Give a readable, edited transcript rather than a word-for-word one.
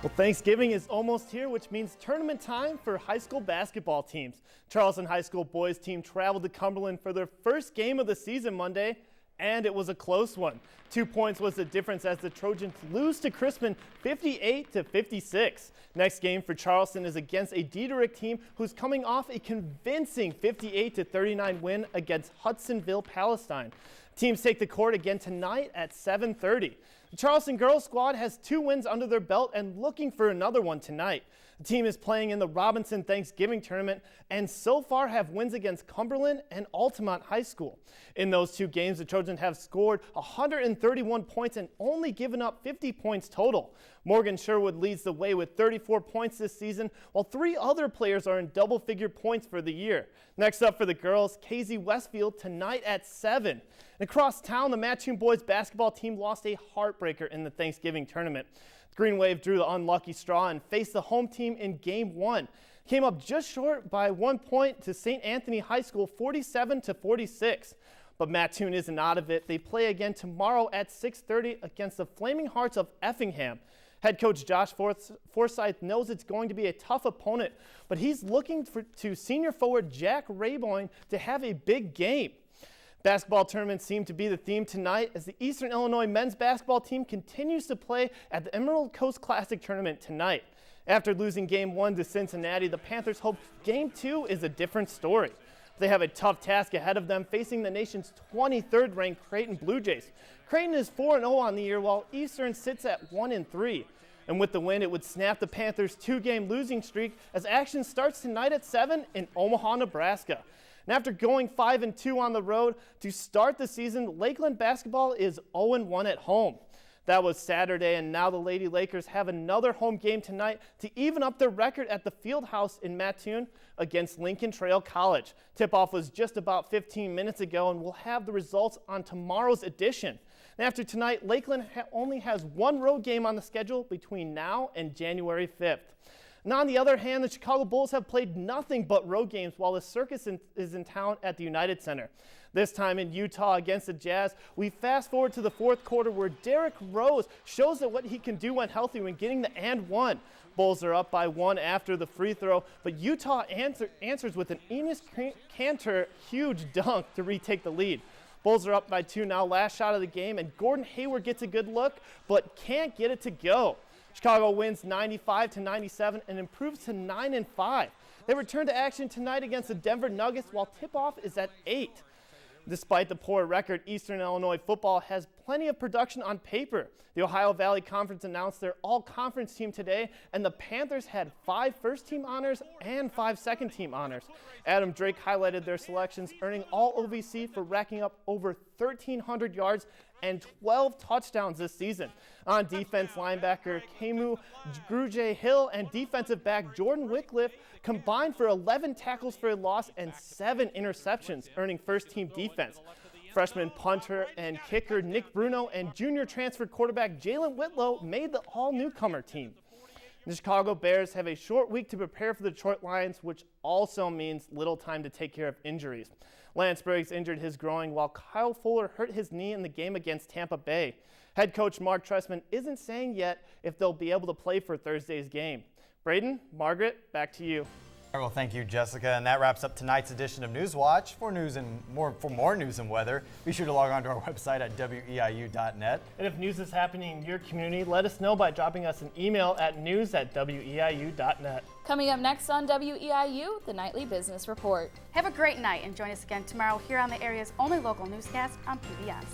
Well, Thanksgiving is almost here, which means tournament time for high school basketball teams. Charleston High School boys team traveled to Cumberland for their first game of the season Monday, and it was a close one. 2 points was the difference as the Trojans lose to Crispin 58-56. Next game for Charleston is against a Diederich team who's coming off a convincing 58-39 win against Hudsonville Palestine. Teams take the court again tonight at 7:30. The Charleston girls squad has 2 wins under their belt and looking for another one tonight. The team is playing in the Robinson Thanksgiving tournament and so far have wins against Cumberland and Altamont High School. In those 2 games, the Trojans have scored 131 points and only given up 50 points total. Morgan Sherwood leads the way with 34 points this season, while 3 other players are in double-figure points for the year. Next up for the girls, KZ Westfield tonight at 7. Across town, the Mattoon boys basketball team lost a heartbreaker in the Thanksgiving tournament. The Green Wave drew the unlucky straw and faced the home team in Game 1. Came up just short by 1 point to St. Anthony High School, 47-46. But Mattoon isn't out of it. They play again tomorrow at 6:30 against the Flaming Hearts of Effingham. Head coach Josh Forsyth knows it's going to be a tough opponent, but he's looking to senior forward Jack Rayboyne to have a big game. Basketball tournaments seem to be the theme tonight as the Eastern Illinois men's basketball team continues to play at the Emerald Coast Classic tournament tonight. After losing Game 1 to Cincinnati, the Panthers hope Game 2 is a different story. They have a tough task ahead of them facing the nation's 23rd ranked Creighton Blue Jays. Creighton is 4-0 on the year while Eastern sits at 1-3. And with the win, it would snap the Panthers' 2-game losing streak as action starts tonight at 7 in Omaha, Nebraska. And after going 5-2 on the road to start the season, Lakeland basketball is 0-1 at home. That was Saturday, and now the Lady Lakers have another home game tonight to even up their record at the Fieldhouse in Mattoon against Lincoln Trail College. Tip-off was just about 15 minutes ago, and we'll have the results on tomorrow's edition. And after tonight, Lakeland only has 1 road game on the schedule between now and January 5th. And on the other hand, the Chicago Bulls have played nothing but road games while the Circus is in town at the United Center. This time in Utah against the Jazz, we fast forward to the 4th quarter where Derrick Rose shows that what he can do when healthy when getting the and one. Bulls are up by 1 after the free throw, but Utah answers with an Enes Kanter huge dunk to retake the lead. Bulls are up by 2 now, last shot of the game, and Gordon Hayward gets a good look, but can't get it to go. Chicago wins 95-97 and improves to 9-5. They return to action tonight against the Denver Nuggets while tip-off is at 8. Despite the poor record, Eastern Illinois football has plenty of production on paper. The Ohio Valley Conference announced their all-conference team today, and the Panthers had 5 first-team honors and 5 second-team honors. Adam Drake highlighted their selections, earning all OVC for racking up over 1,300 yards and 12 touchdowns this season. On defense, linebacker Kemu Gruje-Hill and defensive back Jordan Wycliffe combined for 11 tackles for a loss and 7 interceptions, earning first-team defense. Freshman punter and kicker Nick Bruno and junior transfer quarterback Jalen Whitlow made the all-newcomer team. The Chicago Bears have a short week to prepare for the Detroit Lions, which also means little time to take care of injuries. Lance Briggs injured his groin while Kyle Fuller hurt his knee in the game against Tampa Bay. Head coach Mark Trestman isn't saying yet if they'll be able to play for Thursday's game. Braden, Margaret, back to you. Well, thank you, Jessica. And that wraps up tonight's edition of Newswatch. For more news and weather, be sure to log on to our website at weiu.net. And if news is happening in your community, let us know by dropping us an email at news@weiu.net. Coming up next on WEIU, the Nightly Business Report. Have a great night and join us again tomorrow here on the area's only local newscast on PBS.